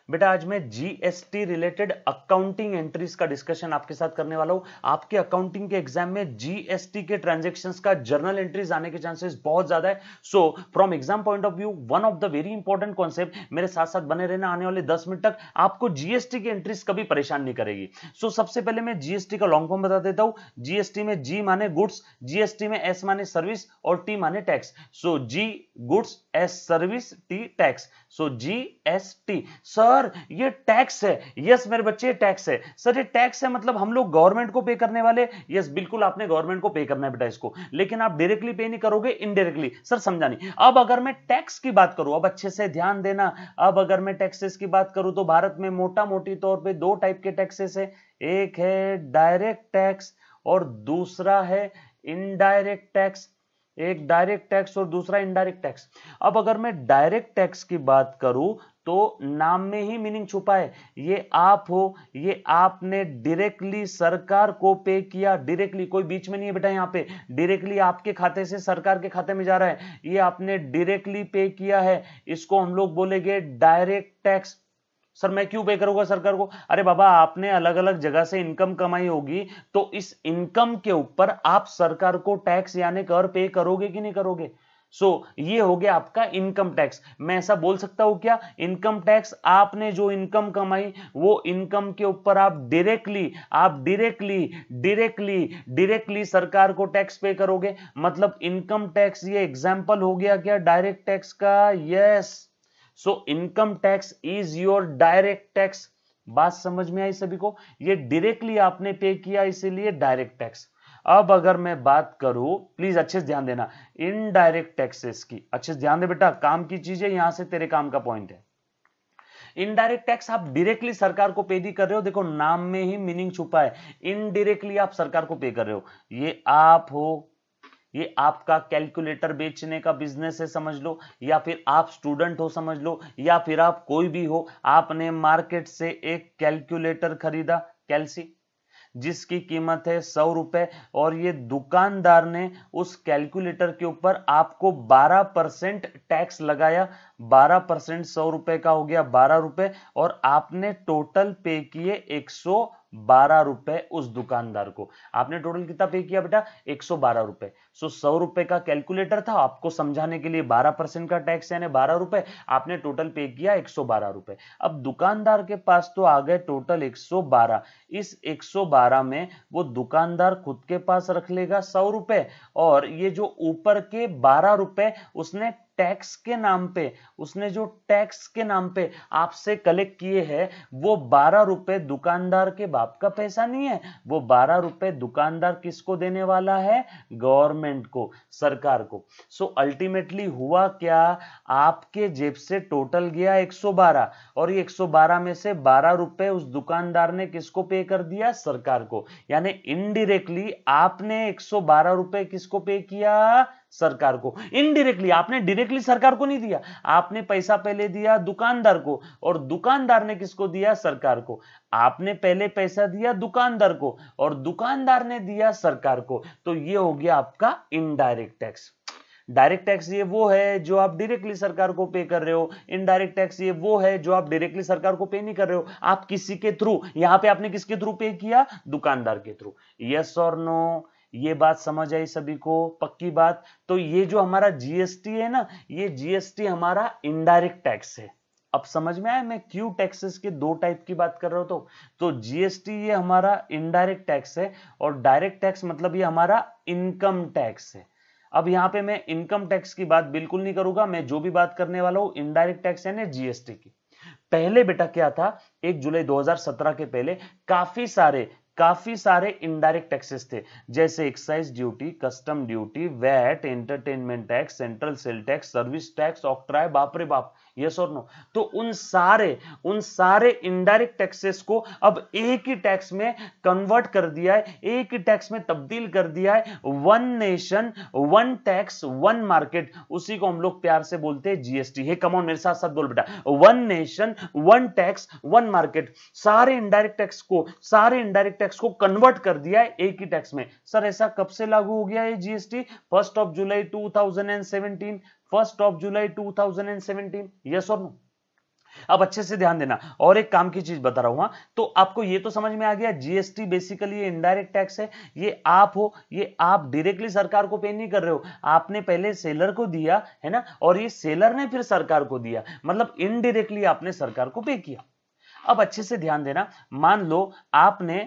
बेटा आज मैं जीएसटी रिलेटेड अकाउंटिंग एंट्रीज का डिस्कशन आपके साथ करने वाला हूं। आपके अकाउंटिंग के एग्जाम में जीएसटी के ट्रांजैक्शंस का जर्नल एंट्रीज आने के चांसेस बहुत ज्यादा है। So from exam point of view one of the very important concept, मेरे साथ साथ बने रहना, आने वाले 10 मिनट तक आपको जीएसटी की एंट्रीज कभी परेशान नहीं करेगी। सबसे पहले मैं जीएसटी का लॉन्ग फॉर्म बता देता हूं। जीएसटी में जी माने गुड्स, जीएसटी में एस माने सर्विस और टी माने tax. So G goods, S service, T tax. So GST. Sir ये टैक्स है। यस मेरे बच्चे टैक्स है। सर ये टैक्स है मतलब हम लोग गवर्नमेंट को पे करने वाले। यस बिल्कुल आपने गवर्नमेंट को पे करना है बेटा इसको, लेकिन आप डायरेक्टली पे नहीं करोगे, इनडायरेक्टली। सर समझा नहीं। अब अगर मैं टैक्स की बात करूं, अब अच्छे से ध्यान देना, अब अगर मैं टैक्सेस की बात करूं तो भारत में मोटा मोटी तौर पे दो टाइप के टैक्सेस है। एक है डायरेक्ट टैक्स और दूसरा है इनडायरेक्ट टैक्स। एक डायरेक्ट टैक्स और दूसरा इनडायरेक्ट टैक्स। अब अगर मैं डायरेक्ट टैक्स की बात करूं तो नाम में ही मीनिंग छुपा है। ये आप हो, ये आपने डायरेक्टली सरकार को पे किया। डायरेक्टली, कोई बीच में नहीं है बेटा, यहां पे डायरेक्टली आपके खाते से सरकार के खाते में जा रहा है। ये आपने डायरेक्टली पे किया है, इसको हम लोग बोलेंगे डायरेक्ट टैक्स। सर मैं क्यों पे करूंगा सरकार को? अरे बाबा आपने अलग अलग जगह से इनकम कमाई होगी, तो इस इनकम के ऊपर आप सरकार को टैक्स यानी कर पे करोगे कि नहीं करोगे? ये हो गया आपका इनकम टैक्स। मैं ऐसा बोल सकता हूं क्या? इनकम टैक्स, आपने जो इनकम कमाई वो इनकम के ऊपर आप डायरेक्टली सरकार को टैक्स पे करोगे। मतलब इनकम टैक्स, ये एग्जाम्पल हो गया क्या डायरेक्ट टैक्स का? Yes. Income tax is your direct tax. बात समझ में आई सभी को? ये डायरेक्टली आपने पे किया इसीलिए डायरेक्ट टैक्स। अब अगर मैं बात करूं, प्लीज अच्छे से ध्यान देना, इनडायरेक्ट टैक्सेस की। अच्छे से ध्यान दे बेटा, काम की चीज है, यहां से तेरे काम का पॉइंट है। इनडायरेक्ट टैक्स आप डायरेक्टली सरकार को पे नहीं कर रहे हो, देखो नाम में ही मीनिंग छुपा है। इनडायरेक्टली आप सरकार को पे कर रहे हो। ये आप हो, ये आपका कैलकुलेटर बेचने का बिजनेस है समझ लो, या फिर आप स्टूडेंट हो समझ लो, या फिर आप कोई भी हो, आपने मार्केट से एक कैलकुलेटर खरीदा, कैलसी, जिसकी कीमत है 100 रुपए, और ये दुकानदार ने उस कैलकुलेटर के ऊपर आपको 12% टैक्स लगाया। 12% 100 रुपए का हो गया 12 रुपए, और आपने टोटल पे किए 112 रुपए उस दुकानदार को। आपने टोटल कितना पे किया बेटा? 112 रुपए। 100 रुपए का कैलकुलेटर था, आपको समझाने के लिए 12% का टैक्स यानी 12 रुपए, आपने टोटल पे किया 112 रुपए। अब दुकानदार के पास तो आ गए टोटल 112। इस 112 में वो दुकानदार खुद के पास रख लेगा 100 रुपए, और ये जो ऊपर के 12 रुपए उसने टैक्स के नाम पे, उसने जो टैक्स के नाम पे आपसे कलेक्ट किए हैं, वो 12 रुपए दुकानदार के बाप का पैसा नहीं है। वो 12 रुपए दुकानदार किसको देने वाला है? गवर्नमेंट को, सरकार को। अल्टीमेटली हुआ क्या? आपके जेब से टोटल गया 112, और ये 112 में से 12 रुपए उस दुकानदार ने किसको पे कर दिया? सरकार को। यानी इनडायरेक्टली आपने 112 रुपए किसको पे किया? सरकार को। इनडायरेक्टली, आपने डायरेक्टली सरकार को नहीं दिया। आपने पैसा पहले दिया दुकानदार को, और दुकानदार ने किसको दिया? सरकार को। आपने पहले पैसा दिया दुकानदार को, और दुकानदार ने दिया सरकार को। तो ये हो गया आपका इनडायरेक्ट टैक्स। डायरेक्ट टैक्स ये वो है जो आप डायरेक्टली सरकार को पे कर रहे हो। इनडायरेक्ट टैक्स ये वो है जो आप डायरेक्टली सरकार को पे नहीं कर रहे हो, आप किसी के थ्रू। यहां पे आपने किसके थ्रू पे किया? दुकानदार के थ्रू। यस और नो? ये बात समझ आई सभी को? पक्की बात? तो ये जो हमारा जीएसटी है ना, ये जीएसटी हमारा इनडायरेक्ट टैक्स है। अब समझ में आया मैं क्यों टैक्सेस के दो टाइप की बात कर रहा हूं? तो जीएसटी ये हमारा इनडायरेक्ट टैक्स है, और डायरेक्ट टैक्स मतलब ये हमारा इनकम टैक्स है। अब यहां पे मैं इनकम टैक्स की बात बिल्कुल नहीं करूंगा, मैं जो भी बात करने वाला हूं इनडायरेक्ट टैक्स यानी जीएसटी की। पहले बेटा क्या था, 1 जुलाई 2017 के पहले काफी सारे इनडायरेक्ट टैक्सेस थे, जैसे excise duty, custom duty, VAT, entertainment tax, central sale tax, service tax, octroi, बाप रे बाप। यस और नो? तो उन सारे इनडायरेक्ट टैक्सेस को अब एक ही टैक्स में कन्वर्ट कर दिया है, एक ही टैक्स में तब्दील कर दिया है। One nation one tax one market, उसी को हम लोग प्यार से बोलते हैं जीएसटी। हे कम ऑन मेरे साथ साथ बोल बेटा, one nation one tax one market. सारे इनडायरेक्ट टैक्स को कन्वर्ट कर दिया है एक ही टैक्स में। सर ऐसा कब से लागू हो गया है जीएसटी? 1 जुलाई 2017। 1 जुलाई 2017। यस और नो? अब अच्छे से ध्यान देना, और एक काम की चीज बता रहा हूं। तो आपको ये तो समझ में आ गया, जीएसटी बेसिकली ये इनडायरेक्ट टैक्स है। ये आप हो, ये आप डायरेक्टली सरकार को पे नहीं कर रहे हो, आपने पहले सेलर को दिया है ना, और ये सेलर ने फिर सरकार को दिया, मतलब इनडायरेक्टली आपने सरकार को पे किया। अब अच्छे से ध्यान देना, मान लो आपने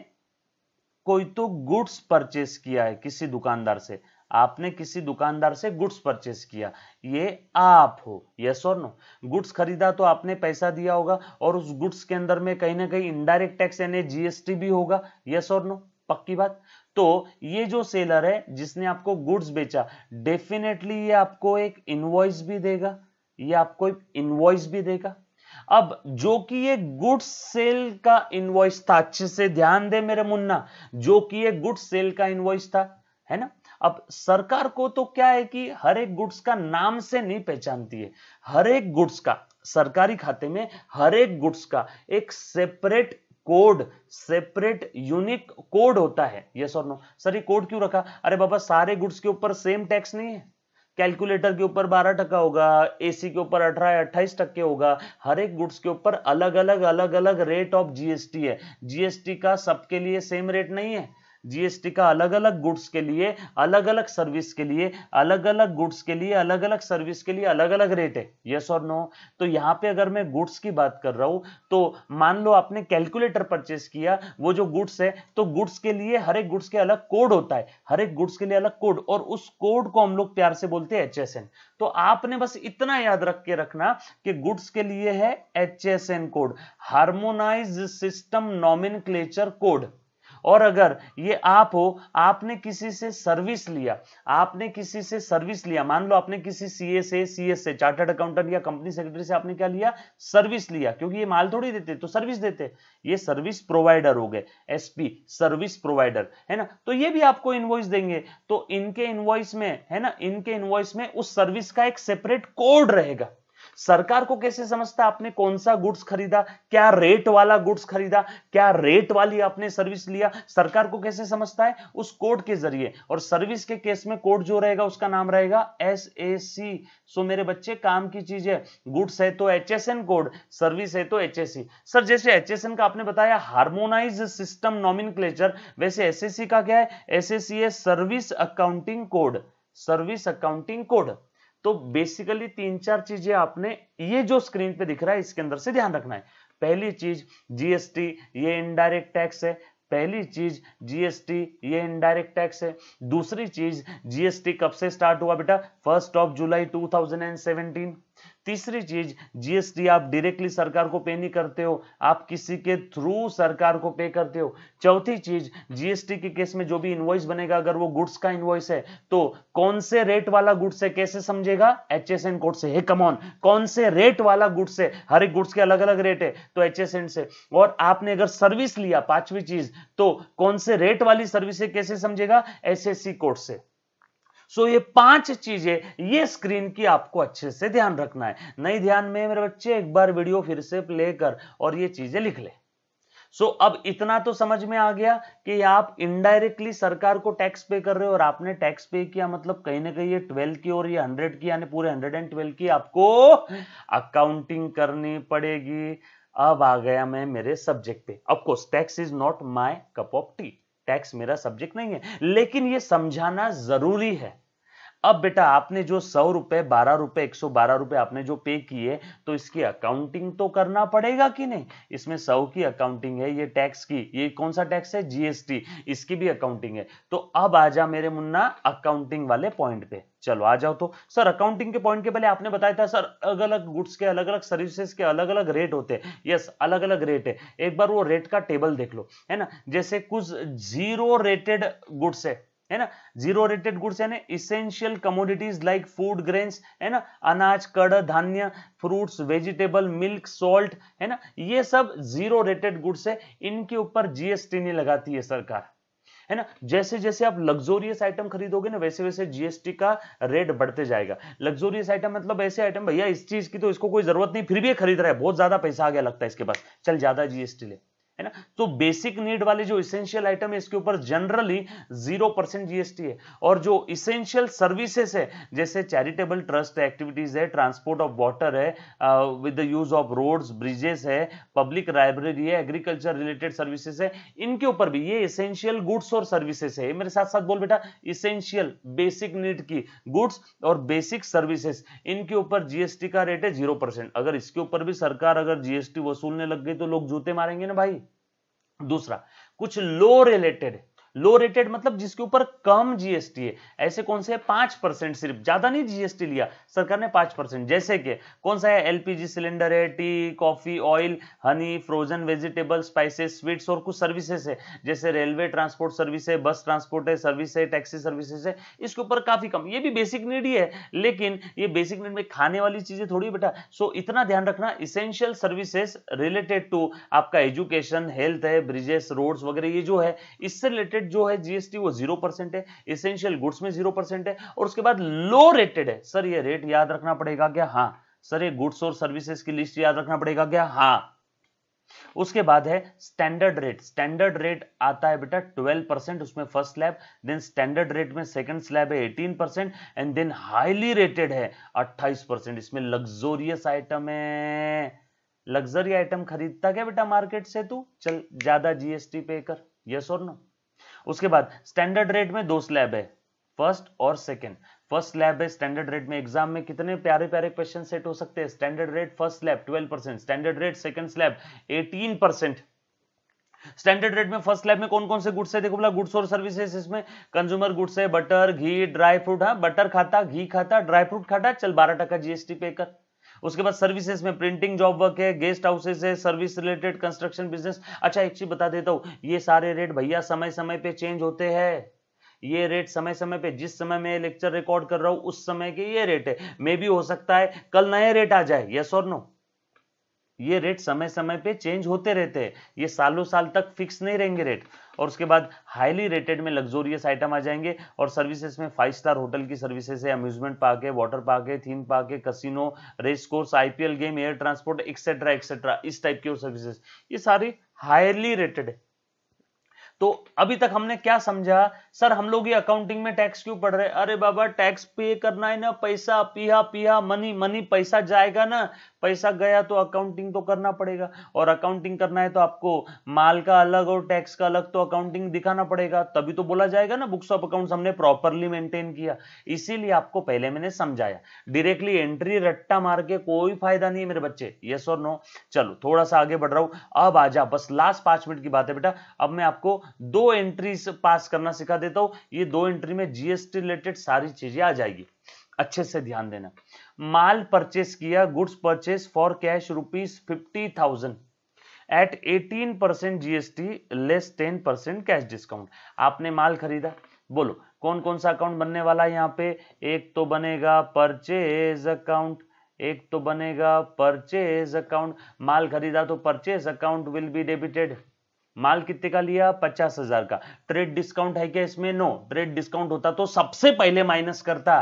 कोई तो गुड्स परचेस किया है किसी दुकानदार से, आपने किसी दुकानदार से गुड्स परचेस किया, ये आप हो, यस और नो। गुड्स खरीदा तो आपने पैसा दिया होगा, और उस गुड्स के अंदर में कहीं ना कहीं इनडायरेक्ट टैक्स यानी जीएसटी भी होगा, यस और नो, पक्की बात। तो ये जो सेलर है जिसने आपको गुड्स बेचा, डेफिनेटली ये आपको एक इनवॉइस भी देगा, ये आपको एक इनवॉइस भी देगा। अब जो कि ये गुड्स सेल का इनवॉइस था, अच्छे से ध्यान दे मेरे मुन्ना, जो कि ये गुड्स सेल का इनवॉइस था, है ना। अब सरकार को तो क्या है कि हर एक गुड्स का नाम से नहीं पहचानती है, हर एक गुड्स का सरकारी खाते में हर एक गुड्स का एक separate code, separate unique code होता है, यस और नो। सर ये कोड क्यों रखा? अरे बाबा सारे गुड्स के ऊपर सेम टैक्स नहीं है, कैलकुलेटर के ऊपर 12% होगा, एसी के ऊपर 18-28% होगा, हर एक गुड्स के ऊपर अलग अलग रेट ऑफ जीएसटी है। जीएसटी का सबके लिए सेम रेट नहीं है, जीएसटी का अलग अलग गुड्स के लिए, अलग अलग सर्विस के लिए, अलग अलग गुड्स के लिए, अलग अलग सर्विस के लिए अलग अलग रेट है, यस और नो। तो यहां पे अगर मैं गुड्स की बात कर रहा हूं, तो मान लो आपने कैलकुलेटर परचेस किया, वो जो गुड्स है, तो गुड्स के लिए हर एक गुड्स के अलग कोड होता है, हर एक गुड्स के लिए अलग कोड, और उस कोड को हम लोग प्यार से बोलते हैं एचएसएन। तो आपने बस इतना याद रख के रखना कि गुड्स के लिए है HSN code, harmonise system nomenclature code. और अगर ये आप हो, आपने किसी से सर्विस लिया, आपने किसी से सर्विस लिया, मान लो आपने किसी सीएस से चार्टर्ड अकाउंटेंट या कंपनी सेक्रेटरी से आपने क्या लिया? सर्विस लिया, क्योंकि ये माल थोड़ी देते तो सर्विस देते, ये सर्विस प्रोवाइडर हो गए, एसपी सर्विस प्रोवाइडर, है ना। तो ये भी आपको इनवॉइस देंगे, तो इनके इनवॉइस में, है ना, इनके इनवॉइस में उस सर्विस का एक सेपरेट कोड रहेगा। सरकार को कैसे समझता आपने कौन सा गुड्स खरीदा, क्या रेट वाला गुड्स खरीदा, क्या रेट वाली आपने सर्विस लिया, सरकार को कैसे समझता है? उस कोड के जरिए। और सर्विस के केस में कोड जो रहेगा उसका नाम रहेगा एसएसी। सो मेरे बच्चे काम की चीज है, गुड्स है तो एचएसएन कोड, सर्विस है तो एचएससी। सर जैसे एचएसएन का आपने बताया हार्मोनाइज सिस्टम नॉमेनक्लेचर, वैसे एसएससी का क्या है? एसएससी है service accounting code, service accounting code. तो बेसिकली 3-4 चीजें आपने ये जो स्क्रीन पे दिख रहा है इसके अंदर से ध्यान रखना है। पहली चीज जीएसटी, ये इनडायरेक्ट टैक्स है, पहली चीज जीएसटी ये इनडायरेक्ट टैक्स है। दूसरी चीज जीएसटी कब से स्टार्ट हुआ बेटा? 1 जुलाई 2017। तीसरी चीज जीएसटी आप डायरेक्टली सरकार को पे नहीं करते हो, आप किसी के थ्रू सरकार को पे करते हो। चौथी चीज जीएसटी के केस में जो भी इनवॉइस बनेगा, अगर वो गुड्स का इनवॉइस है तो कौन से रेट वाला गुड्स है कैसे समझेगा? एचएसएन कोड से। हे कम ऑन, कौन से रेट वाला गुड्स है? हर एक गुड्स के अलग अलग रेट है तो एचएसएन से। और आपने अगर सर्विस लिया, पांचवी चीज, तो कौन से रेट वाली सर्विस है कैसे समझेगा? एसएससी कोड से। सो ये 5 चीजें ये स्क्रीन की आपको अच्छे से ध्यान रखना है। नहीं ध्यान में मेरे बच्चे एक बार वीडियो फिर से प्ले कर और ये चीजें लिख ले। सो अब इतना तो समझ में आ गया कि आप इनडायरेक्टली सरकार को टैक्स पे कर रहे हो, और आपने टैक्स पे किया मतलब कहीं ना कहीं ये 12 की और ये 100 की, यानी पूरे 112 की आपको अकाउंटिंग करनी पड़ेगी। अब आ गया मैं मेरे सब्जेक्ट पे। Of course tax is not my cup of T, tax मेरा सब्जेक्ट नहीं है, लेकिन ये समझाना जरूरी है। अब बेटा आपने जो 100 रुपए, 12 रुपए, 112 रुपए आपने जो पे किए, तो इसकी अकाउंटिंग तो करना पड़ेगा कि नहीं? इसमें 100 की अकाउंटिंग है, ये टैक्स की, ये कौन सा टैक्स है? जीएसटी, इसकी भी अकाउंटिंग है। तो अब आ जा मेरे मुन्ना अकाउंटिंग वाले पॉइंट पे। चलो आ जाओ। तो सर अकाउंटिंग के पॉइंट के पहले आपने बताया था सर अलग अलग गुड्स के, अलग अलग सर्विसेज के अलग अलग रेट होते हैं। यस, अलग अलग रेट है। एक बार वो रेट का टेबल देख लो, है ना। जैसे कुछ जीरो रेटेड गुड्स है ना, जीरो रेटेड गुड्स यानी essential commodities like food grains, है ना, अनाज, कड़, धान्य, फ्रूट्स, वेजिटेबल, मिल्क, सॉल्ट, है ना, ये सब जीरो रेटेड गुड्स है, इनके ऊपर जीएसटी नहीं लगाती है सरकार, है ना। जैसे जैसे आप लग्जोरियस आइटम खरीदोगे ना, वैसे वैसे जीएसटी का रेट बढ़ते जाएगा। लग्जोरियस आइटम मतलब ऐसे आइटम, भैया इस चीज की तो इसको कोई जरूरत नहीं, फिर भी ये खरीद रहा है, बहुत ज्यादा पैसा आ गया लगता है इसके पास, चल ज्यादा जीएसटी ले, है ना। तो बेसिक नीड वाले जो इसेंशियल आइटम है इसके ऊपर जनरली 0% जीएसटी है, और जो इसेंशियल सर्विसेज है जैसे चैरिटेबल ट्रस्ट एक्टिविटीज है, ट्रांसपोर्ट ऑफ वाटर है with the use of roads bridges है, पब्लिक लाइब्रेरी है, एग्रीकल्चर रिलेटेड सर्विसेज है, इनके ऊपर भी ये इसेंशियल गुड्स और सर्विसेज है। मेरे साथ साथ बोल बेटा, इसेंशियल बेसिक नीड की गुड्स और बेसिक सर्विसेज, इनके ऊपर जीएसटी का रेट है 0%। अगर इसके ऊपर भी सरकार अगर जीएसटी वसूलने लग गई तो लोग जूते मारेंगे ना भाई। दूसरा, कुछ लो रिलेटेड, लो रेटेड मतलब जिसके ऊपर कम जीएसटी है, ऐसे कौन से 5%, सिर्फ, ज्यादा नहीं जीएसटी लिया सरकार ने 5%। जैसे कि कौन सा है, एलपीजी सिलेंडर है, tea coffee oil Honey frozen vegetable spices sweets, और कुछ सर्विसेज है जैसे रेलवे ट्रांसपोर्ट सर्विस है, बस ट्रांसपोर्ट है सर्विस है, टैक्सी सर्विसेज है, इसके ऊपर काफी कम। ये भी बेसिक नीड ही है, लेकिन ये बेसिक नीड में खाने वाली चीजें थोड़ी बेटा। सो इतना ध्यान रखना, इसेंशियल सर्विसेज रिलेटेड टू आपका एजुकेशन हेल्थ है ब्रिजेस रोड्स वगैरह, ये जो है इससे रिलेटेड जो है जीएसटी वो 0% है, इसेंशियल गुड्स में 0% है, और उसके बाद लो रेटेड है। सर ये रेट याद रखना पड़ेगा क्या? हाँ। सर ये गुड्स और सर्विसेज की लिस्ट याद रखना पड़ेगा क्या? हाँ। उसके बाद है स्टैंडर्ड रेट। स्टैंडर्ड रेट आता है बेटा 12%, उसमें first slab, then standard rate में सेकंड स्लैब है 18%, एंड देन हाईली रेटेड है 28%। इसमें लग्जोरियस आइटम है। लग्जरी आइटम खरीदता क्या बेटा मार्केट से तू? चल ज्यादा जीएसटी पे कर, यस और नो। उसके बाद स्टैंडर्ड रेट में दो स्लैब है, फर्स्ट और सेकंड। फर्स्ट स्लैब है स्टैंडर्ड रेट में, एग्जाम में कितने प्यारे प्यारे क्वेश्चन सेट हो सकते हैं। Standard rate first slab 12%, standard rate second slab 18%। Standard rate में फर्स्ट स्लैब में कौन कौन से गुड्स है? देखो बोला गुड्स और सर्विसेज, इसमें कंज्यूमर गुड्स है, बटर घी ड्राई फ्रूट। हाँ, बटर खाता, घी खाता, ड्राई फ्रूट खाता, चल 12% जीएसटी पे कर। उसके बाद सर्विसेज में प्रिंटिंग जॉब वर्क है, गेस्ट हाउसेस है, सर्विस रिलेटेड कंस्ट्रक्शन बिजनेस। अच्छा एक चीज बता देता हूं, ये सारे रेट भैया समय समय पे चेंज होते हैं। ये रेट समय समय पे, जिस समय मैं लेक्चर रिकॉर्ड कर रहा हूं उस समय के ये रेट है। मे भी हो सकता है कल नए रेट आ जाए, यस और नो। ये रेट समय समय पे चेंज होते रहते हैं, ये सालों साल तक फिक्स नहीं रहेंगे रेट। और उसके बाद हाईली रेटेड में लग्जोरियस आइटम आ जाएंगे, और सर्विसेज में 5 स्टार होटल की सर्विसेज है, अम्यूजमेंट पार्क है, वाटर पार्क है, थीम पार्क है, casino, race course, IPL game, air transport etcetera etcetera, इस टाइप की सर्विसेज, ये सारी हाईली रेटेड है। तो अभी तक हमने क्या समझा? सर हम लोग ये अकाउंटिंग में टैक्स क्यों पढ़ रहे हैं? अरे बाबा टैक्स पे करना है ना, पैसा पिया पिया मनी मनी, पैसा जाएगा ना, पैसा गया तो अकाउंटिंग तो करना पड़ेगा, और अकाउंटिंग करना है तो आपको माल का अलग और टैक्स का अलग तो अकाउंटिंग दिखाना पड़ेगा, तभी तो बोला जाएगा ना बुक्स ऑफ अकाउंट्स हमने प्रॉपरली मेंटेन किया। इसीलिए आपको पहले मैंने समझाया, डायरेक्टली एंट्री रट्टा मार के कोई फायदा नहीं है मेरे बच्चे, यस और नो। चलो थोड़ा सा आगे बढ़ रहा हूं, अब आजा, बस लास्ट 5 मिनट की बात है बेटा। अब मैं आपको 2 एंट्री पास करना सिखा देता हूं, ये 2 एंट्री में जीएसटी रिलेटेड सारी चीजें आ जाएगी, अच्छे से ध्यान देना। माल परचेस किया, goods purchase for cash ₹50,000 at 18% GST less 10% cash discount. आपने माल खरीदा, बोलो कौन कौन सा अकाउंट बनने वाला है यहाँ पे? एक तो बनेगा परचेज अकाउंट, एक तो बनेगा परचेज अकाउंट। माल खरीदा तो purchase account will be debited. माल कितने का लिया? 50,000 का। ट्रेड डिस्काउंट है क्या इसमें? नो, ट्रेड डिस्काउंट होता तो सबसे पहले माइनस करता,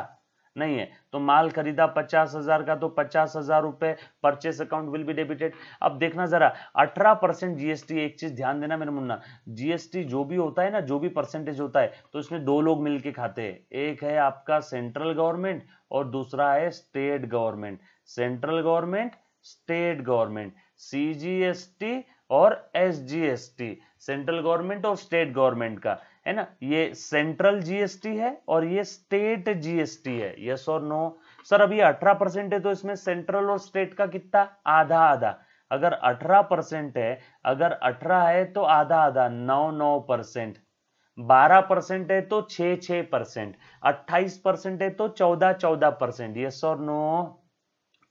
नहीं है। तो माल खरीदा 50,000 का तो 50,000 रुपए purchase account will be debited. अब देखना जरा 18% जीएसटी, एक चीज ध्यान देना मेरे मुन्ना, जीएसटी जो भी होता है ना, जो भी परसेंटेज होता है, तो इसमें 2 लोग मिलके खाते हैं, एक है आपका सेंट्रल गवर्नमेंट और दूसरा है state government. Central government, state government, CGST और एसजीएसटी, सेंट्रल गवर्नमेंट और स्टेट गवर्नमेंट का, है ना। ये सेंट्रल जीएसटी है और ये स्टेट जीएसटी है, यस और नो। सर अभी 18% है तो इसमें सेंट्रल और स्टेट का कितना? आधा आधा। अगर 18% है, अगर 18 है तो आधा आधा 9-9%, 12% है तो 6-6%, 28% है तो 14-14%, यस और नो।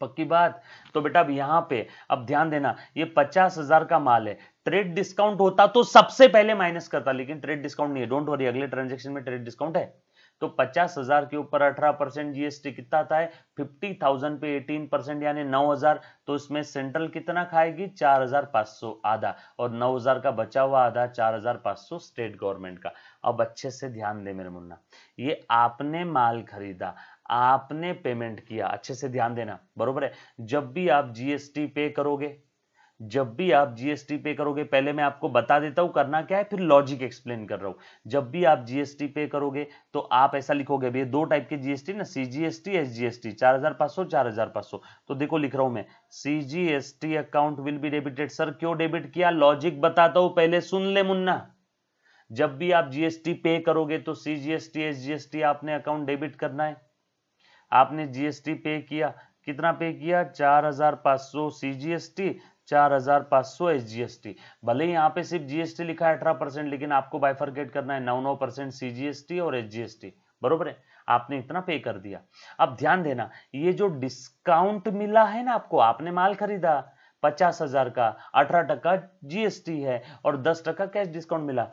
पक्की बात। तो बेटा अब यहां पे अब ध्यान देना, ये 50,000 का माल है, ट्रेड डिस्काउंट होता तो सबसे पहले माइनस करता, लेकिन ट्रेड डिस्काउंट नहीं है, डोंट वरी, अगले ट्रांजेक्शन में ट्रेड डिस्काउंट है। तो 50,000 के ऊपर 18% जीएसटी कितना आता है? 50,000 पे 18% यानी 9,000। तो इसमें सेंट्रल कितना खाएगी? 4,500 आधा, और 9,000 का बचा हुआ आधा 4,500 स्टेट गवर्नमेंट का। अब अच्छे से ध्यान दे मेरे मुन्ना, ये आपने माल खरीदा, आपने पेमेंट किया, अच्छे से ध्यान देना, बरोबर है। जब भी आप जीएसटी पे करोगे जब भी आप जीएसटी पे करोगे, पहले मैं आपको बता देता हूं करना क्या है, फिर लॉजिक एक्सप्लेन कर रहा हूं। जब भी आप जीएसटी पे करोगे तो आप ऐसा लिखोगे, भैया दो टाइप के जीएसटी ना, सीजीएसटी एसजीएसटी, 4500 4500। तो देखो लिख रहा हूं मैं, CGST account will be debited. Sir क्यों डेबिट किया, लॉजिक बताता हूं, पहले सुन ले मुन्ना। जब भी आप जीएसटी पे करोगे तो सीजीएसटी एसजीएसटी आपने अकाउंट डेबिट करना है। आपने जीएसटी पे किया, कितना पे किया, 4500 सीजीएसटी, 4500 एसजीएसटी। भले ही यहाँ पे सिर्फ जीएसटी लिखा है 18%, लेकिन आपको बाइफरकेट करना है 9% सीजीएसटी और एसजीएसटी, बरोबर है। आपने इतना पे कर दिया। अब ध्यान देना, ये जो डिस्काउंट मिला है ना आपको, आपने माल खरीदा 50,000 का, 18% जीएसटी है और 10% कैश डिस्काउंट मिला।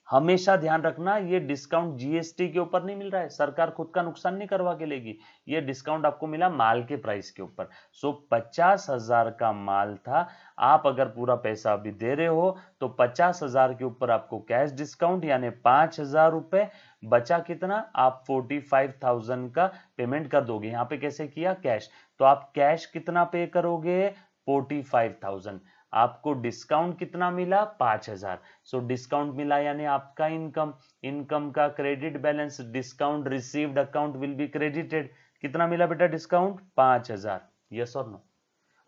हमेशा ध्यान रखना, ये डिस्काउंट जीएसटी के ऊपर नहीं मिल रहा है, सरकार खुद का नुकसान नहीं करवा के लेगी। ये डिस्काउंट आपको मिला माल के प्राइस के ऊपर। सो 50,000 का माल था, आप अगर पूरा पैसा अभी दे रहे हो तो 50,000 के ऊपर आपको कैश डिस्काउंट यानी 5,000 रुपए बचा। कितना, आप 45,000 का पेमेंट कर दोगे। यहाँ पे कैसे किया, कैश, तो आप कैश कितना पे करोगे, 45,000। आपको डिस्काउंट कितना मिला, 5,000। सो डिस्काउंट मिला यानी आपका इनकम, इनकम का credit balance, discount received account will be credited. कितना मिला बेटा डिस्काउंट, 5,000, यस और नो।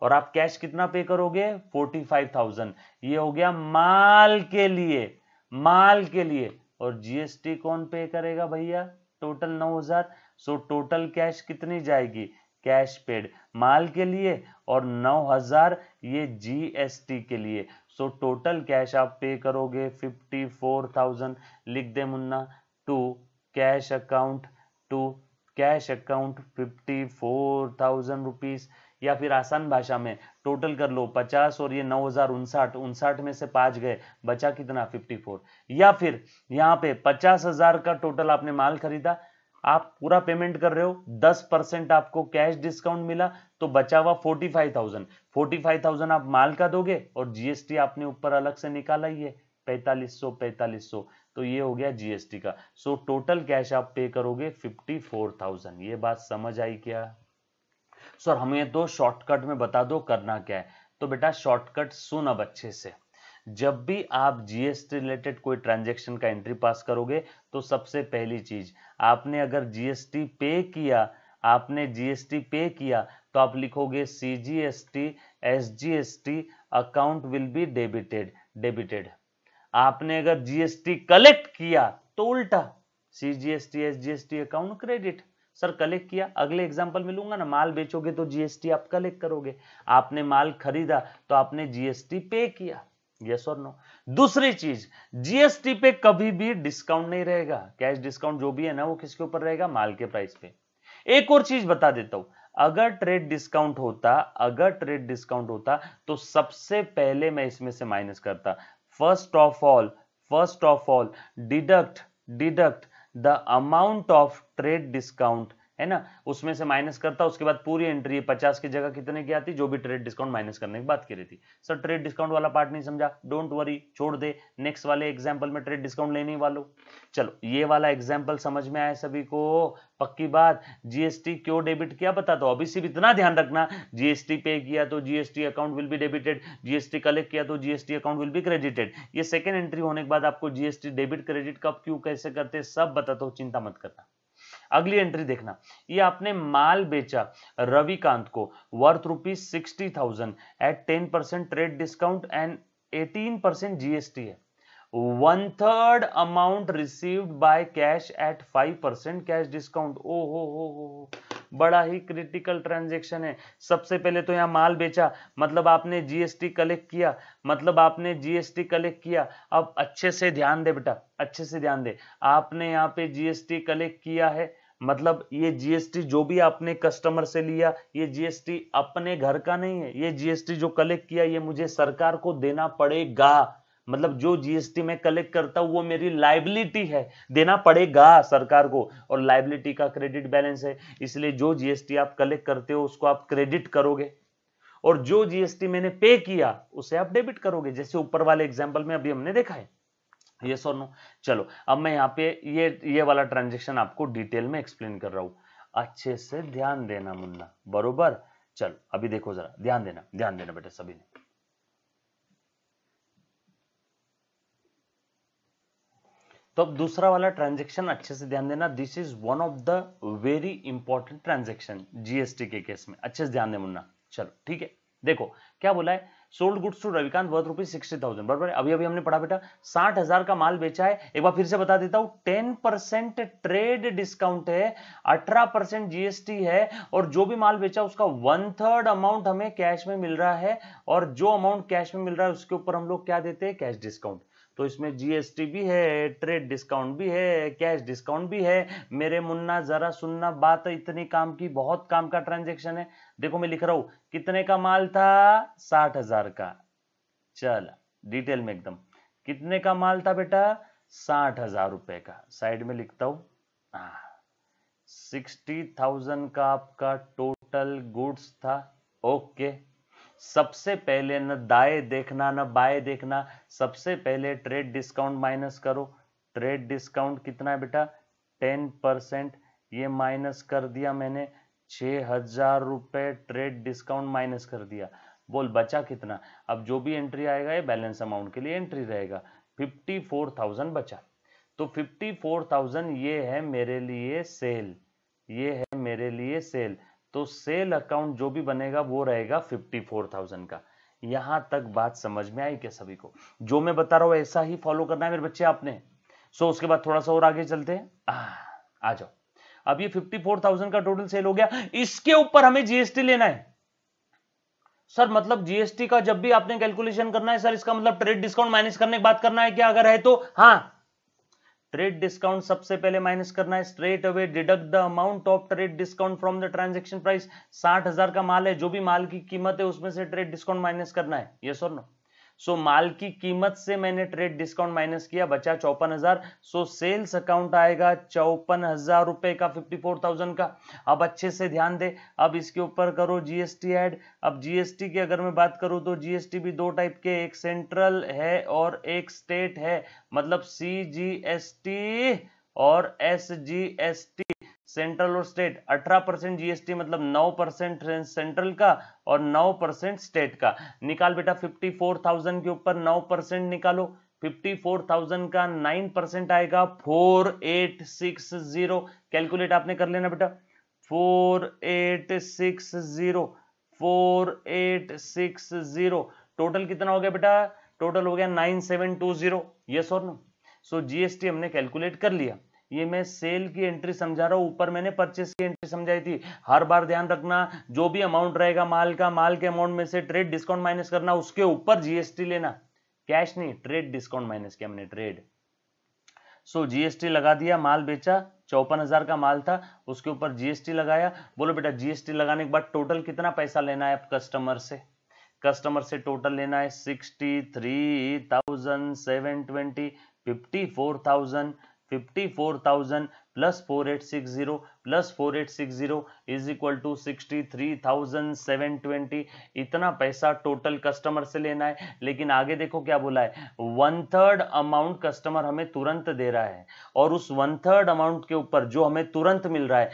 और आप कैश कितना पे करोगे, 45,000। ये हो गया माल के लिए, माल के लिए। और जीएसटी कौन पे करेगा भैया, टोटल 9,000। सो टोटल कैश कितनी जाएगी, कैश पेड माल के लिए और 9,000 ये जीएसटी के लिए। सो टोटल कैश आप पे करोगे 54,000। लिख दे मुन्ना, to cash account, to cash account 54,000 rupees. या फिर आसान भाषा में टोटल कर लो, 50 और ये 9,000, 59 में से 5 गए, बचा कितना, 54। या फिर यहाँ पे 50,000 का टोटल आपने माल खरीदा, आप पूरा पेमेंट कर रहे हो, 10% आपको कैश डिस्काउंट मिला, तो बचा हुआ 45,000। 45,000 आप माल का दोगे और जीएसटी आपने ऊपर अलग से निकाला ही है 4500। तो ये हो गया जीएसटी का। सो टोटल कैश आप पे करोगे 54,000। ये बात समझ आई क्या, सर हमें तो शॉर्टकट में बता दो करना क्या है। तो बेटा शॉर्टकट सुन अब अच्छे से, जब भी आप जीएसटी रिलेटेड कोई ट्रांजैक्शन का एंट्री पास करोगे तो सबसे पहली चीज, आपने अगर जीएसटी पे किया, आपने जीएसटी पे किया तो आप लिखोगे CGST SGST account will be debited. आपने अगर जीएसटी कलेक्ट किया तो उल्टा, CGST SGST account credit. Sir collect किया, अगले एग्जांपल में लूंगा ना, माल बेचोगे तो जीएसटी आप कलेक्ट करोगे, आपने माल खरीदा तो आपने जीएसटी पे किया, यस और नो। दूसरी चीज, जीएसटी पे कभी भी डिस्काउंट नहीं रहेगा, कैश डिस्काउंट जो भी है ना वो किसके ऊपर रहेगा, माल के प्राइस पे। एक और चीज बता देता हूं, अगर ट्रेड डिस्काउंट होता तो सबसे पहले मैं इसमें से माइनस करता, first of all deduct the amount of trade discount, है ना, उसमें से माइनस करता, उसके बाद पूरी एंट्री 50 की जगह कितने की आती, जो भी ट्रेड डिस्काउंट माइनस करने की बात की रही थी। सर ट्रेड डिस्काउंट वाला पार्ट नहीं समझा, डोंट वरी, छोड़ दे, नेक्स्ट वाले एग्जांपल में ट्रेड डिस्काउंट लेने वालों। चलो ये वाला एग्जांपल समझ में आया सभी को, पक्की बात। जीएसटी क्यों डेबिट किया बता दो, अभी सिर्फ इतना ध्यान रखना, जीएसटी पे किया तो GST account will be debited, GST collect किया तो GST account will be credited. ये सेकंड एंट्री होने के बाद आपको जीएसटी डेबिट क्रेडिट कब क्यों कैसे करते सब बताता हूं, चिंता मत करना। अगली एंट्री देखना, ये आपने माल बेचा रविकांत को worth ₹60,000 at 10% trade discount and 18% GST है। 1/3 amount received by cash at 5% cash discount. ओ हो, बड़ा ही क्रिटिकल ट्रांजैक्शन है। सबसे पहले तो यहां माल बेचा, मतलब आपने जीएसटी कलेक्ट किया, अब अच्छे से ध्यान दे बेटा, अच्छे से ध्यान दे, आपने यहाँ पे जीएसटी कलेक्ट किया है, मतलब ये जीएसटी जो भी आपने कस्टमर से लिया, ये जीएसटी अपने घर का नहीं है, ये जीएसटी जो कलेक्ट किया ये मुझे सरकार को देना पड़ेगा। मतलब जो जीएसटी में कलेक्ट करता हूं वो मेरी लायबिलिटी है, देना पड़ेगा सरकार को, और लायबिलिटी का क्रेडिट बैलेंस है, इसलिए जो जीएसटी आप कलेक्ट करते हो उसको आप क्रेडिट करोगे और जो जीएसटी मैंने पे किया उसे आप डेबिट करोगे, जैसे ऊपर वाले एग्जांपल में अभी हमने देखा है, यस और नो। चलो अब मैं यहाँ पे ये वाला ट्रांजेक्शन आपको डिटेल में एक्सप्लेन कर रहा हूं, अच्छे से ध्यान देना मुन्ना, बरोबर। चलो अभी देखो जरा, ध्यान देना बेटा सभी ने। तो अब दूसरा वाला ट्रांजैक्शन अच्छे से ध्यान देना, this is one of the very important transaction GST के केस में, अच्छे से ध्यान दे मुन्ना। चलो ठीक है, देखो क्या बोला है, sold goods to Ravikant worth ₹60,000, बराबर है। अभी अभी हमने पढ़ा बेटा 60,000 का माल बेचा है। एक बार फिर से बता देता हूं, 10% ट्रेड डिस्काउंट है, 18% जीएसटी है, और जो भी माल बेचा उसका 1/3 अमाउंट हमें कैश में मिल रहा है, और जो अमाउंट कैश में मिल रहा है उसके ऊपर हम लोग क्या देते हैं, कैश डिस्काउंट। तो इसमें जीएसटी भी है, ट्रेड डिस्काउंट भी है, कैश डिस्काउंट भी है। मेरे मुन्ना जरा सुनना बात, इतनी काम की, बहुत काम का ट्रांजैक्शन है। देखो मैं लिख रहा हूं, कितने का माल था, 60,000 का। चल डिटेल में एकदम, कितने का माल था बेटा, 60,000 रुपए का। साइड में लिखता हूं 60,000 का आपका टोटल गुड्स था। ओके, सबसे पहले न दाएं देखना न बाएं देखना, सबसे पहले ट्रेड डिस्काउंट माइनस करो। ट्रेड डिस्काउंट कितना है बेटा, 10%। ये माइनस कर दिया मैंने, 6,000 रुपए ट्रेड डिस्काउंट माइनस कर दिया। बोल बचा कितना। अब जो भी एंट्री आएगा ये बैलेंस अमाउंट के लिए एंट्री रहेगा। 54,000 बचा। तो 54,000 ये है मेरे लिए सेल, ये है मेरे लिए सेल। तो सेल अकाउंट जो भी बनेगा वो रहेगा 54,000 का। यहां तक बात समझ में आई क्या सभी को? जो मैं बता रहा हूं ऐसा ही फॉलो करना है मेरे बच्चे आपने। सो उसके बाद थोड़ा सा और आगे चलते हैं। आ जाओ। अब ये 54,000 का टोटल सेल हो गया, इसके ऊपर हमें जीएसटी लेना है। सर मतलब जीएसटी का जब भी आपने कैलकुलेशन करना है सर, इसका मतलब ट्रेड डिस्काउंट माइनस करने की बात करना है क्या? अगर है तो हाँ, ट्रेड डिस्काउंट सबसे पहले माइनस करना है। Straight away deduct the amount of trade discount from the transaction price. 60,000 का माल है, जो भी माल की कीमत है उसमें से ट्रेड डिस्काउंट माइनस करना है। यस और नो? सो माल की कीमत से मैंने ट्रेड डिस्काउंट माइनस किया, बचा 54,000। सो सेल्स अकाउंट आएगा 54,000 रुपए का, 54,000 का। अब अच्छे से ध्यान दे, अब इसके ऊपर करो जीएसटी ऐड। अब जीएसटी की अगर मैं बात करूं तो जीएसटी भी दो टाइप के, एक सेंट्रल है और एक स्टेट है, मतलब सीजीएसटी और एसजीएसटी। सेंट्रल और स्टेट। 18% जीएसटी मतलब 9% सेंट्रल का और 9% स्टेट का। निकाल बेटा 54,000 के ऊपर 9% निकालो। 54,000 का 9% आएगा 4860। कैलकुलेट आपने कर लेना बेटा, 4860, 4860। टोटल कितना हो गया बेटा, टोटल हो गया 9720। यस और नो? सो जीएसटी हमने कैलकुलेट कर लिया। ये मैं सेल की एंट्री समझा रहा हूं, ऊपर मैंने परचेस की एंट्री समझाई थी। हर बार ध्यान रखना, जो भी अमाउंट रहेगा माल का, माल के अमाउंट में से ट्रेड डिस्काउंट माइनस करना, उसके ऊपर जीएसटी लेना। कैश नहीं, ट्रेड डिस्काउंट माइनस किया मैंने, ट्रेड। सो जीएसटी लगा दिया, माल बेचा, 54,000 का माल था, उसके ऊपर जीएसटी लगाया। बोलो बेटा जीएसटी लगाने के बाद टोटल कितना पैसा लेना है कस्टमर से? कस्टमर से टोटल लेना है 63,720। 54,000 प्लस 4860 इज इक्वल टू 63,720। इतना पैसा टोटल कस्टमर से लेना है। लेकिन आगे देखो क्या बोला है, 1/3 अमाउंट कस्टमर हमें तुरंत दे रहा है, और उस 1/3 अमाउंट के ऊपर जो हमें तुरंत मिल रहा है,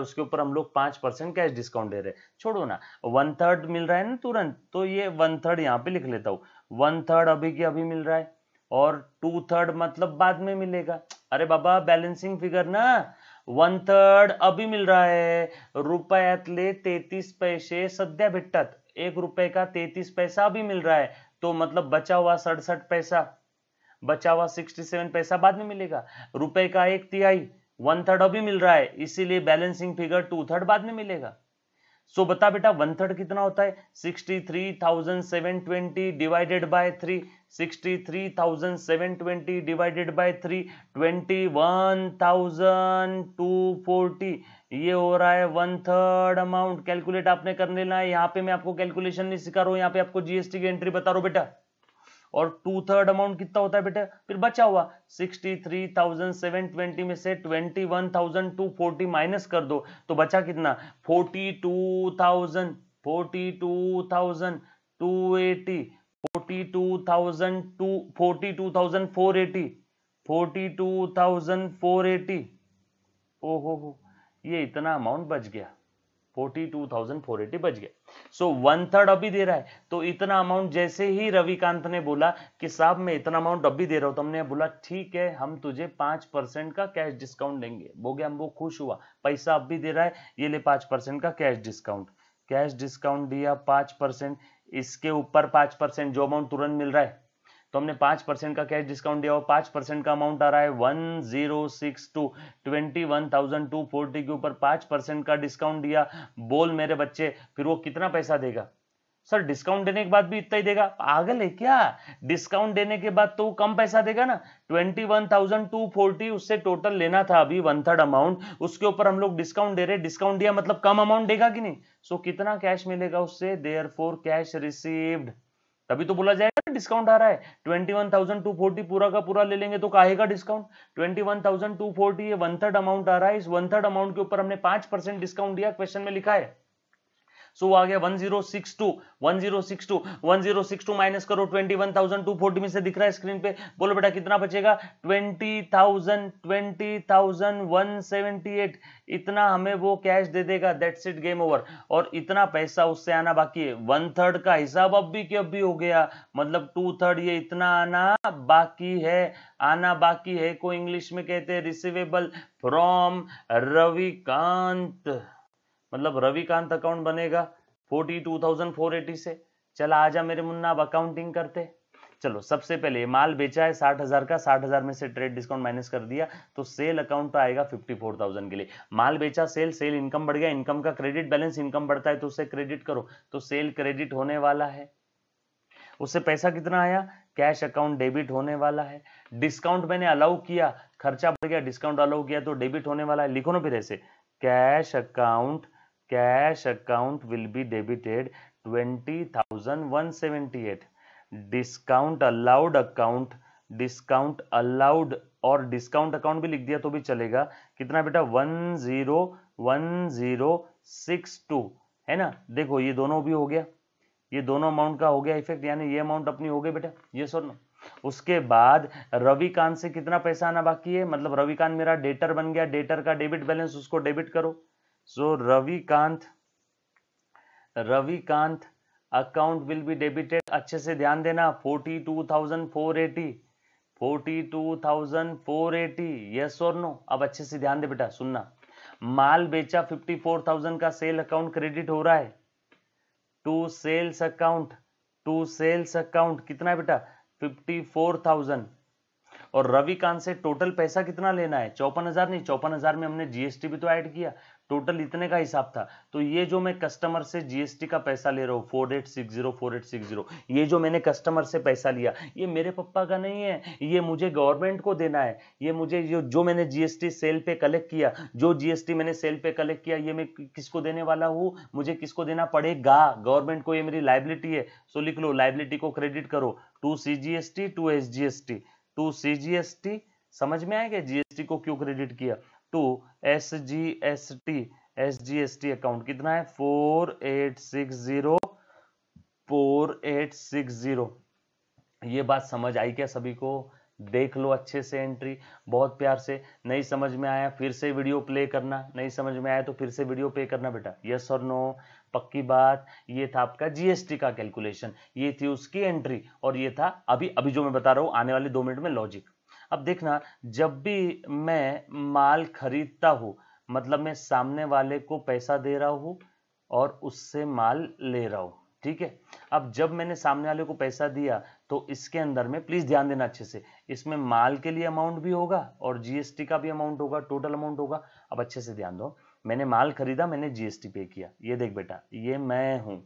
उसके ऊपर हम लोग 5% कैश डिस्काउंट दे रहे हैं। छोड़ो ना, 1/3 मिल रहा है ना तुरंत, तो ये 1/3 यहाँ पे लिख लेता हूं। 1/3 अभी की अभी मिल रहा है, और 2/3 मतलब बाद में मिलेगा। अरे बाबा बैलेंसिंग फिगर ना, 1/3 अभी मिल रहा है, रुपयातले 33 पैसे सध्या भेटतात। 1 रुपए का 33 पैसा अभी मिल रहा है, तो मतलब बचा हुआ 67 पैसा, बचा हुआ 67 पैसा बाद में मिलेगा। रुपए का 1/3, 1/3 अभी मिल रहा है, इसीलिए बैलेंसिंग फिगर 2/3 बाद में मिलेगा। सो बता बेटा 1/3 कितना होता है, 63,720 डिवाइडेड बाय 3। 63,720 divided by 3, 21,240। ये हो रहा है 1/3 अमाउंट। कैलकुलेट आपने कर लेना है। यहाँ पे मैं आपको कैलकुलेशन नहीं सिखा रहा हूँ, यहाँ पे आपको जीएसटी की एंट्री बता रहा हूँ बेटा। और 2/3 अमाउंट कितना होता है बेटा, फिर बचा हुआ 63,720 में से 21,240 माइनस कर दो, तो बचा कितना, 42,000, 42,280, 42,480, 42,480। ओहो हो, ये इतना अमाउंट बच गया, 42,480 बच गए। सो 1/3 अभी दे रहा है, तो इतना अमाउंट जैसे ही रविकांत ने बोला कि साहब मैं इतना अमाउंट अभी दे रहा हूं, तो हमने बोला ठीक है हम तुझे 5% का कैश डिस्काउंट देंगे। वो गया, हम वो खुश हुआ, पैसा अभी दे रहा है, ये ले 5% का कैश डिस्काउंट। कैश डिस्काउंट दिया 5%, इसके ऊपर 5% जो अमाउंट तुरंत मिल रहा है, तो हमने 5% का कैश डिस्काउंट दिया और 5% का अमाउंट आ रहा है 1062, 21,240 के ऊपर 5% का डिस्काउंट दिया। बोल मेरे बच्चे फिर वो कितना पैसा देगा? सर डिस्काउंट देने के बाद भी इतना ही देगा? पागल है क्या? डिस्काउंट देने के बाद तो कम पैसा देगा ना। 21,240 उससे टोटल लेना था अभी 1/3 अमाउंट, उसके ऊपर हम लोग डिस्काउंट दे रहे, डिस्काउंट दिया मतलब कम अमाउंट देगा कि नहीं? सो कितना कैश मिलेगा उससे? देयरफॉर कैश रिसीव्ड, तभी तो बोला जाएगा डिस्काउंट आ रहा है। 21,240 पूरा का पूरा ले लेंगे तो काहेगा डिस्काउंट? 21,240 ये 1/3 अमाउंट आ रहा है, इस 1/3 अमाउंट के ऊपर हमने 5% डिस्काउंट दिया, क्वेश्चन में लिखा है। सो आ गया 1062 माइनस करो 21,240 में से, दिख रहा है स्क्रीन पे। बोलो बेटा कितना बचेगा? 20,178 इतना हमें वो कैश दे देगा। That's it, game over. और इतना पैसा उससे आना बाकी है। 1/3 का हिसाब अब भी अब भी हो गया, मतलब 2/3 ये इतना आना बाकी है, आना बाकी है को इंग्लिश में कहते हैं रिसीवेबल फ्रॉम रविकांत। मतलब रविकांत अकाउंट बनेगा 42,480 से। चला आजा मेरे मुन्ना, अब अकाउंटिंग करते। चलो सबसे पहले माल बेचा है 60,000 का, 60,000 में से ट्रेड डिस्काउंट माइनस कर दिया तो सेल अकाउंट पे आएगा 54,000 के लिए। माल बेचा, सेल, सेल इनकम बढ़ गया, इनकम का क्रेडिट बैलेंस, इनकम बढ़ता है तो उससे क्रेडिट करो, तो सेल क्रेडिट होने वाला है। उससे पैसा कितना आया? कैश अकाउंट डेबिट होने वाला है। डिस्काउंट मैंने अलाउ किया, खर्चा बढ़ गया, डिस्काउंट अलाउ किया तो डेबिट होने वाला है। लिखो ना फिर ऐसे, cash account will be debited 20,178। Discount allowed account, discount allowed और डिस्काउंट अकाउंट भी लिख दिया तो भी चलेगा। कितना बेटा? 10,1062 है ना। देखो ये दोनों भी हो गया, ये दोनों अमाउंट का हो गया इफेक्ट, यानी ये अमाउंट अपनी हो गई बेटा, ये सुन। उसके बाद रविकांत से कितना पैसा आना बाकी है? मतलब रविकांत मेरा डेटर बन गया, डेटर का डेबिट बैलेंस उसको डेबिट करो। So Ravikant account will be debited, अच्छे से ध्यान देना, 42,480, यस और नो? अब अच्छे से ध्यान दे बेटा, सुनना। माल बेचा 54,000 का, सेल अकाउंट क्रेडिट हो रहा है टू सेल्स अकाउंट, कितना है बेटा? 54,000। और रविकांत से टोटल पैसा कितना लेना है? 54,000 नहीं, 54,000 में हमने जीएसटी भी तो ऐड किया, टोटल इतने का हिसाब था। तो ये जो मैं कस्टमर से जीएसटी का पैसा ले रहा हूँ 4860, ये जो मैंने कस्टमर से पैसा लिया, ये मेरे पापा का नहीं है, ये मुझे गवर्नमेंट को देना है। ये मुझे जो मैंने जीएसटी सेल पे कलेक्ट किया, जो जीएसटी मैंने सेल पे कलेक्ट किया, ये मैं किसको देने वाला हूँ? मुझे किसको देना पड़ेगा? गवर्नमेंट को। ये मेरी लाइबिलिटी है, सो लिख लो लाइबिलिटी को क्रेडिट करो to CGST to SGST, to CGST. समझ में आएगा जीएसटी को क्यों क्रेडिट किया? To SGST account. कितना है? 4860। ये बात समझ आई क्या सभी को? देख लो अच्छे से एंट्री, बहुत प्यार से। नहीं समझ में आया फिर से वीडियो प्ले करना, नहीं समझ में आया तो फिर से वीडियो प्ले करना बेटा, यस और नो? पक्की बात। ये था आपका जीएसटी का कैलकुलेशन, ये थी उसकी एंट्री, और ये था अभी जो मैं बता रहा हूं आने वाले 2 मिनट में लॉजिक। अब देखना, जब भी मैं माल खरीदता हूं, मतलब मैं सामने वाले को पैसा दे रहा हूं और उससे माल ले रहा हूं, ठीक है। अब जब मैंने सामने वाले को पैसा दिया तो इसके अंदर में प्लीज ध्यान देना अच्छे से, इसमें माल के लिए अमाउंट भी होगा और जीएसटी का भी अमाउंट होगा, टोटल अमाउंट होगा। अब अच्छे से ध्यान दो, मैंने माल खरीदा, मैंने जीएसटी पे किया। ये देख बेटा, ये मैं हूं,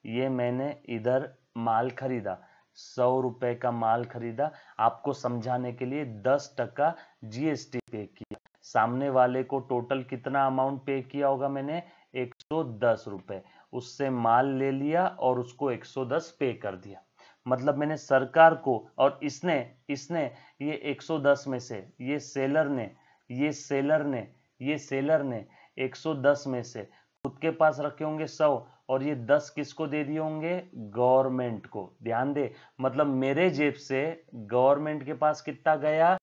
ये मैंने इधर माल खरीदा, 100 रुपए का माल खरीदा, आपको समझाने के लिए 10% जीएसटी पे किया। सामने वाले को टोटल कितना अमाउंट पे किया होगा मैंने? 110 रुपए। उससे माल ले लिया और उसको 110 पे कर दिया। मतलब मैंने सरकार को, और इसने ये 110 में से, ये सेलर ने 110 में से खुद के पास रखे होंगे 100, और ये 10 किसको दे दिए होंगे, गवर्नमेंट को। ध्यान दे, मतलब मेरे जेब से गवर्नमेंट के पास कितना गया,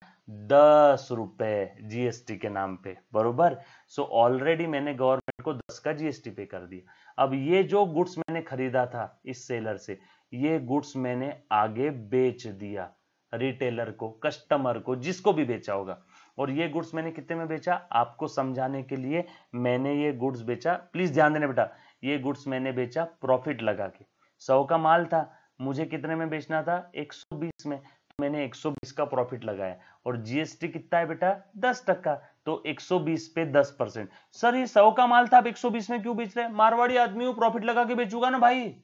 10 रुपए जीएसटी के नाम पे, बरोबर। सो ऑलरेडी मैंने गवर्नमेंट को 10 का जीएसटी पे कर दिया। अब ये जो गुड्स मैंने खरीदा था इस सेलर से, ये गुड्स मैंने आगे बेच दिया रिटेलर को, कस्टमर को, जिसको भी बेचा होगा। और ये गुड्स मैंने कितने में बेचा, आपको समझाने के लिए मैंने ये गुड्स बेचा, प्लीज ध्यान देना बेटा, ये गुड्स मैंने बेचा प्रॉफिट लगा के। 100 का माल था, मुझे कितने में बेचना था, 120 में, तो मैंने 120 का प्रॉफिट लगाया। और जीएसटी कितना है बेटा, 10%, तो 120 पे 10%। सर ये 100 का माल था, आप 120 में क्यों बेच रहे हैं, मारवाड़ी आदमी हूं, प्रॉफिट लगा के बेचूंगा ना भाई।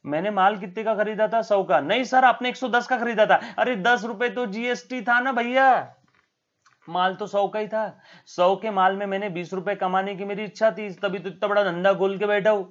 मैंने माल कितने का खरीदा था, 100 का। नहीं सर आपने 110 का खरीदा था। अरे 10 रुपए तो जीएसटी था ना भैया, माल तो 100 का ही था। 100 के माल में मैंने 20 रुपए कमाने की मेरी इच्छा थी, तभी तो इतना बड़ा धंधा खोल के बैठा हूं।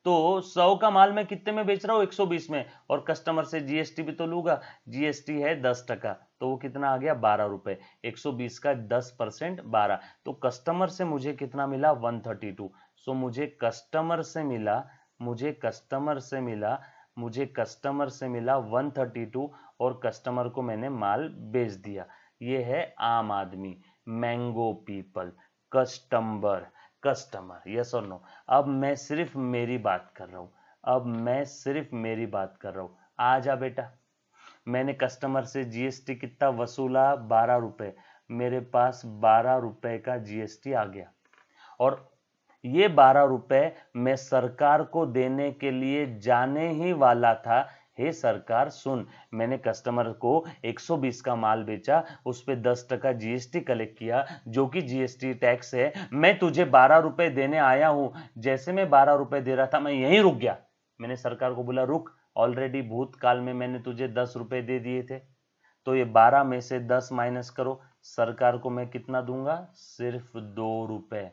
तो 100 का माल मैं कितने में बेच रहा हूं, 120 में, और कस्टमर से जीएसटी भी तो लूंगा। जीएसटी है 10%, तो वो कितना आ गया, 12 रुपए। 120 का 10% 12, तो कस्टमर से मुझे कितना मिला, 132। सो मुझे कस्टमर से मिला, मुझे कस्टमर से मिला, मुझे कस्टमर से मिला 132, और कस्टमर को मैंने माल बेच दिया। ये है आम आदमी, mango people, customer, customer, yes और नो। अब मैं सिर्फ मेरी बात कर रहा हूं, अब मैं सिर्फ मेरी बात कर रहा हूं। आ जा बेटा, मैंने कस्टमर से जीएसटी कितना वसूला, 12 रुपए, मेरे पास 12 रुपए का जीएसटी आ गया। और ये 12 रुपए मैं सरकार को देने के लिए जाने ही वाला था। हे सरकार सुन, मैंने कस्टमर को 120 का माल बेचा, उस पे 10% जीएसटी कलेक्ट किया, जो कि जीएसटी टैक्स है। मैं तुझे 12 रुपए देने आया हूं। जैसे मैं 12 रुपए दे रहा था, मैं यहीं रुक गया। मैंने सरकार को बोला रुक, ऑलरेडी भूतकाल में मैंने तुझे 10 रुपए दे दिए थे, तो ये 12 में से 10 माइनस करो, सरकार को मैं कितना दूंगा, सिर्फ 2 रुपए।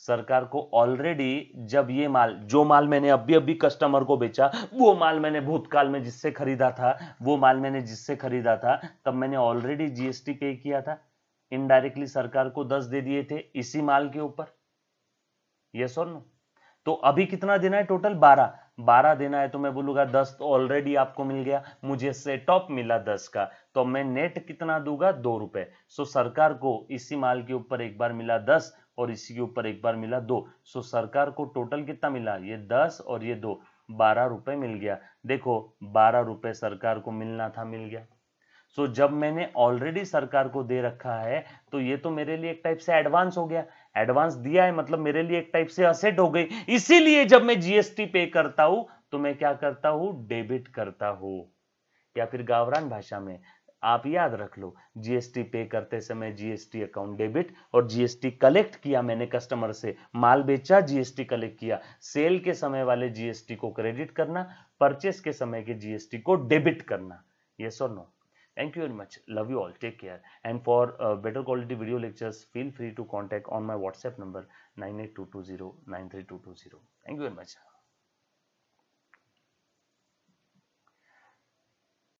सरकार को ऑलरेडी, जब ये माल, जो माल मैंने अभी अभी कस्टमर को बेचा, वो माल मैंने भूतकाल में जिससे खरीदा था, वो माल मैंने जिससे खरीदा था, तब मैंने ऑलरेडी जीएसटी पे किया था। इनडायरेक्टली सरकार को 10 दे दिए थे इसी माल के ऊपर, यस और नो। तो अभी कितना देना है, टोटल 12, 12 देना है, तो मैं बोलूंगा 10 तो ऑलरेडी आपको मिल गया, मुझे सेट ऑफ मिला 10 का, तो मैं नेट कितना दूंगा, 2 रुपए। सो सरकार को इसी माल के ऊपर एक बार मिला 10, और इसी के ऊपर एक बार मिला 2। सो सरकार को टोटल कितना मिला, ये 10 और ये 2, 12 रुपए मिल गया। देखो 12 रुपए सरकार को मिलना था, मिल गया। सो जब मैंने ऑलरेडी सरकार को दे रखा है, तो ये तो मेरे लिए एक टाइप से एडवांस हो गया। एडवांस दिया है मतलब मेरे लिए एक टाइप से असेट हो गई। इसीलिए जब मैं जीएसटी पे करता हूं, तो मैं क्या करता हूं, डेबिट करता हूं। या फिर गावरान भाषा में आप याद रख लो, जीएसटी पे करते समय जीएसटी अकाउंट डेबिट, और जीएसटी कलेक्ट किया मैंने कस्टमर से, माल बेचा, जीएसटी कलेक्ट किया, सेल के समय वाले जीएसटी को क्रेडिट करना, परचेस के समय के जीएसटी को डेबिट करना। यस और no? Thank you very much. Love you all. Take care. And for better quality video lectures, feel free to contact on my WhatsApp number 98220 93220. Thank you very much.